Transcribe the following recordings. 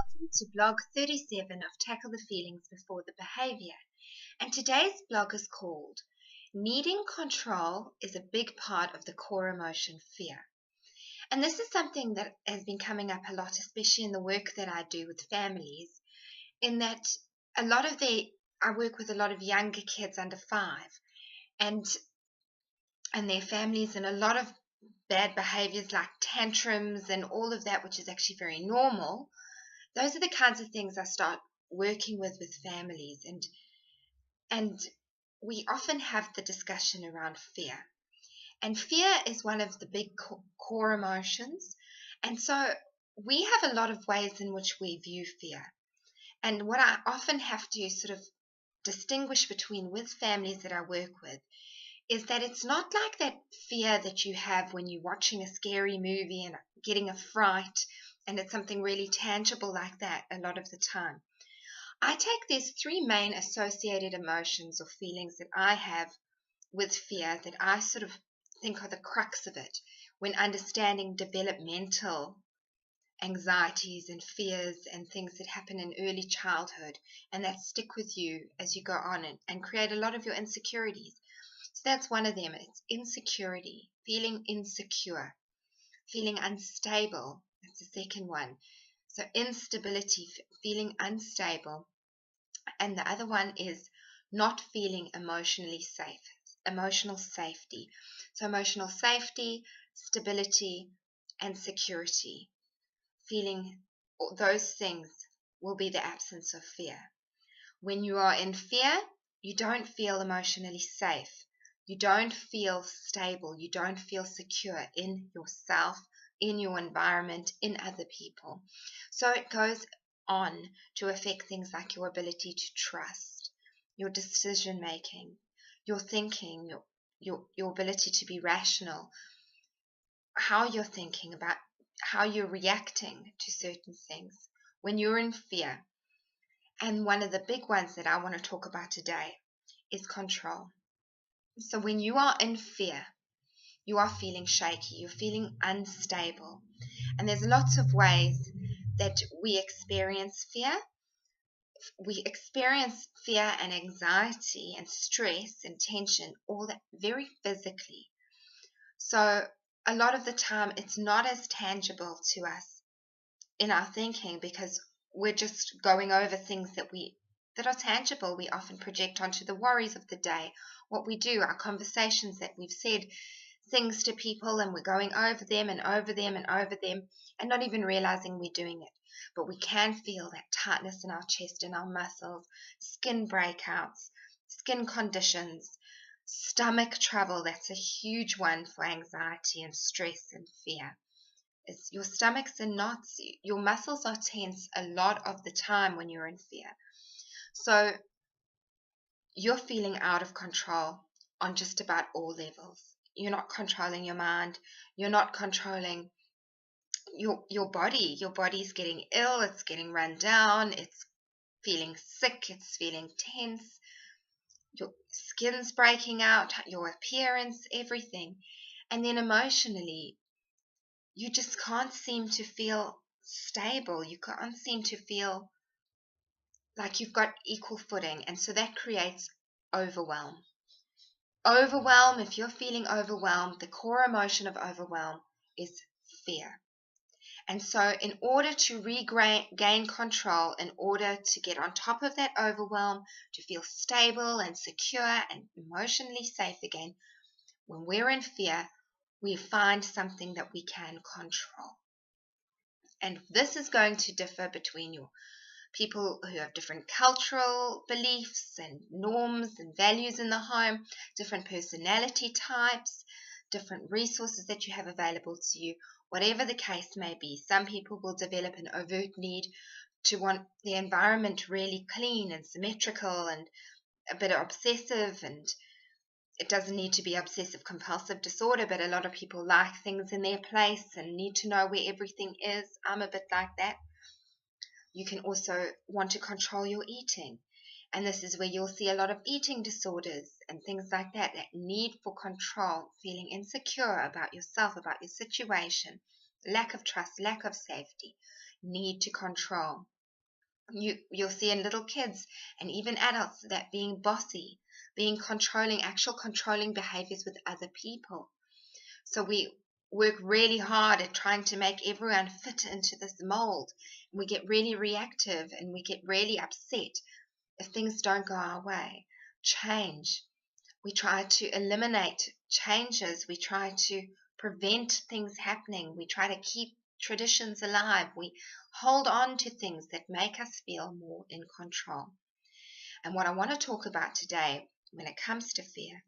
welcome to blog 37 of Tackle the Feelings Before the Behavior. And today's blog is called Needing Control is a Big Part of the Core Emotion Fear. And this is something that has been coming up a lot, especially in the work that I do with families, in that I work with a lot of younger kids under 5 and their families, and a lot of bad behaviors like tantrums and all of that, which is actually very normal. Those are the kinds of things I start working with families, and we often have the discussion around fear. And fear is one of the big core emotions, and so we have a lot of ways in which we view fear. And what I often have to sort of distinguish between with families that I work with is that it's not like that fear that you have when you're watching a scary movie and getting a fright, and it's something really tangible like that a lot of the time. I take these 3 main associated emotions or feelings that I have with fear that I sort of think are the crux of it when understanding developmental anxieties and fears and things that happen in early childhood and that stick with you as you go on and create a lot of your insecurities. So that's one of them. It's insecurity, feeling insecure, feeling unstable. That's the second one. So instability, feeling unstable. And the other one is not feeling emotionally safe, emotional safety. So emotional safety, stability, and security. Feeling those things will be the absence of fear. When you are in fear, you don't feel emotionally safe. You don't feel stable. You don't feel secure in yourself, in your environment, in other people. So it goes on to affect things like your ability to trust, your decision making, your thinking, your ability to be rational, how you're thinking about how you're reacting to certain things when you're in fear. And one of the big ones that I want to talk about today is control. So when you are in fear, you are feeling shaky, you're feeling unstable. And there's lots of ways that we experience fear. We experience fear and anxiety and stress and tension, all that very physically. So a lot of the time it's not as tangible to us in our thinking because we're just going over things that are tangible. We often project onto the worries of the day, what we do, our conversations that we've said things to people, and we're going over them and over them and over them and not even realizing we're doing it. But we can feel that tightness in our chest and our muscles, skin breakouts, skin conditions, stomach trouble. That's a huge one for anxiety and stress and fear. Is your stomach's in knots, your muscles are tense a lot of the time when you're in fear. So you're feeling out of control on just about all levels. You're not controlling your mind. You're not controlling your body. Your body's getting ill. It's getting run down. It's feeling sick. It's feeling tense. Your skin's breaking out, your appearance, everything. And then emotionally, you just can't seem to feel stable. You can't seem to feel like you've got equal footing. And so that creates overwhelm. Overwhelm, if you're feeling overwhelmed, the core emotion of overwhelm is fear. And so in order to regain control, in order to get on top of that overwhelm, to feel stable and secure and emotionally safe again, when we're in fear, we find something that we can control. And this is going to differ between your people who have different cultural beliefs and norms and values in the home, different personality types, different resources that you have available to you, whatever the case may be. Some people will develop an overt need to want the environment really clean and symmetrical and a bit obsessive, and it doesn't need to be obsessive compulsive disorder, but a lot of people like things in their place and need to know where everything is. I'm a bit like that. You can also want to control your eating. And this is where you'll see a lot of eating disorders and things like that, that need for control, feeling insecure about yourself, about your situation, lack of trust, lack of safety, need to control. You'll see in little kids and even adults that being bossy, being controlling, actual controlling behaviors with other people. So we work really hard at trying to make everyone fit into this mold. We get really reactive and we get really upset if things don't go our way. Change. We try to eliminate changes. We try to prevent things happening. We try to keep traditions alive. We hold on to things that make us feel more in control. And what I want to talk about today when it comes to fear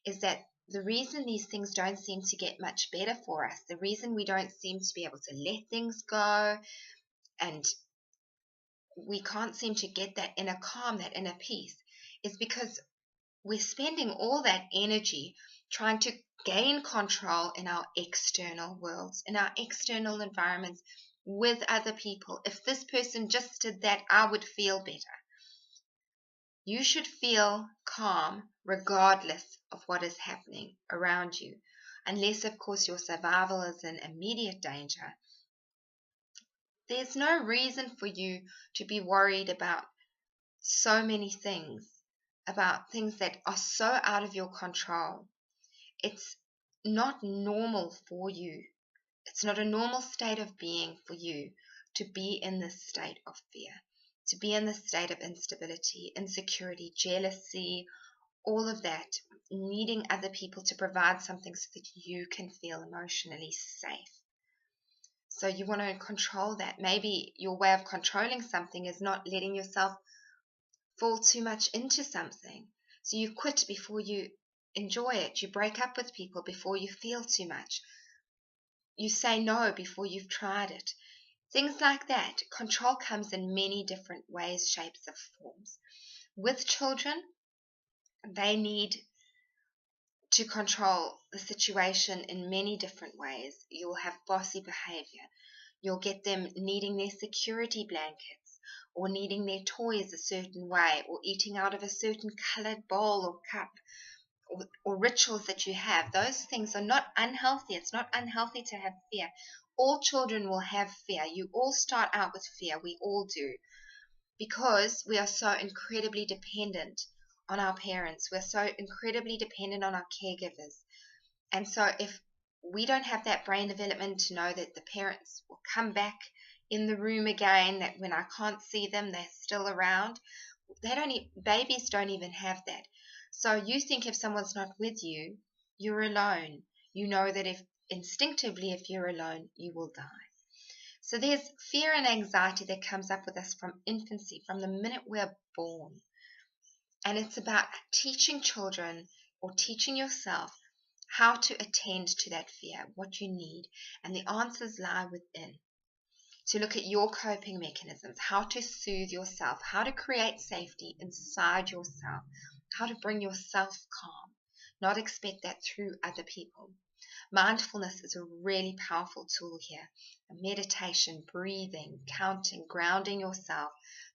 is that the reason these things don't seem to get much better for us, the reason we don't seem to be able to let things go, and we can't seem to get that inner calm, that inner peace, is because we're spending all that energy trying to gain control in our external worlds, in our external environments with other people. If this person just did that, I would feel better. You should feel calm regardless of what is happening around you, unless, of course, your survival is in immediate danger. There's no reason for you to be worried about so many things, about things that are so out of your control. It's not normal for you. It's not a normal state of being for you to be in this state of fear, to be in this state of instability, insecurity, jealousy, all of that, needing other people to provide something so that you can feel emotionally safe. So you want to control that. Maybe your way of controlling something is not letting yourself fall too much into something. So you quit before you enjoy it. You break up with people before you feel too much. You say no before you've tried it. Things like that. Control comes in many different ways, shapes, and forms. With children, they need to control the situation in many different ways. You'll have bossy behavior. You'll get them needing their security blankets, or needing their toys a certain way, or eating out of a certain colored bowl or cup, or rituals that you have. Those things are not unhealthy. It's not unhealthy to have fear. All children will have fear. You all start out with fear. We all do. Because we are so incredibly dependent on our parents. We're so incredibly dependent on our caregivers. And so if we don't have that brain development to know that the parents will come back in the room again, that when I can't see them, they're still around, babies don't even have that. So you think if someone's not with you, you're alone. You know that instinctively, if you're alone, you will die. So there's fear and anxiety that comes up with us from infancy, from the minute we're born. And it's about teaching children, or teaching yourself, how to attend to that fear, what you need. And the answers lie within. To look at your coping mechanisms, how to soothe yourself, how to create safety inside yourself, how to bring yourself calm, not expect that through other people. Mindfulness is a really powerful tool here. Meditation, breathing, counting, grounding yourself,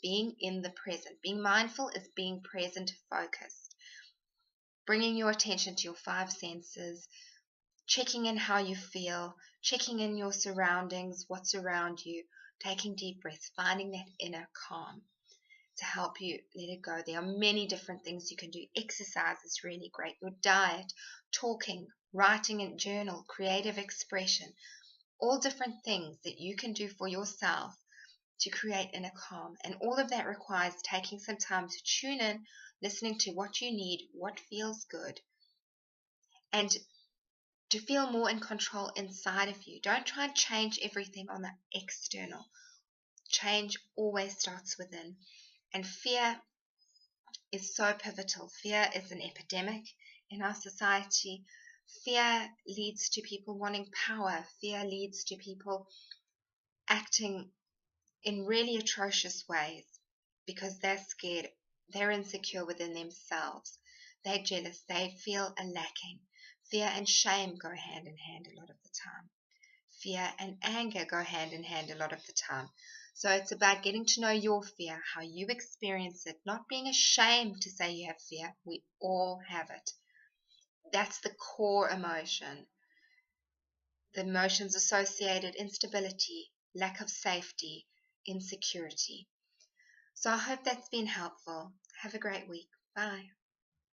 being in the present. Being mindful is being present, focused. Bringing your attention to your 5 senses, checking in how you feel, checking in your surroundings, what's around you, taking deep breaths, finding that inner calm to help you let it go. There are many different things you can do. Exercise is really great. Your diet, talking, writing in journal, creative expression, all different things that you can do for yourself to create inner calm. And all of that requires taking some time to tune in, listening to what you need, what feels good, and to feel more in control inside of you. Don't try and change everything on the external. Change always starts within. And fear is so pivotal. Fear is an epidemic in our society. Fear leads to people wanting power. Fear leads to people acting in really atrocious ways because they're scared. They're insecure within themselves. They're jealous. They feel a lacking. Fear and shame go hand in hand a lot of the time. Fear and anger go hand in hand a lot of the time. So it's about getting to know your fear, how you experience it, not being ashamed to say you have fear. We all have it. That's the core emotion. The emotions associated: instability, lack of safety, insecurity. So I hope that's been helpful. Have a great week. Bye.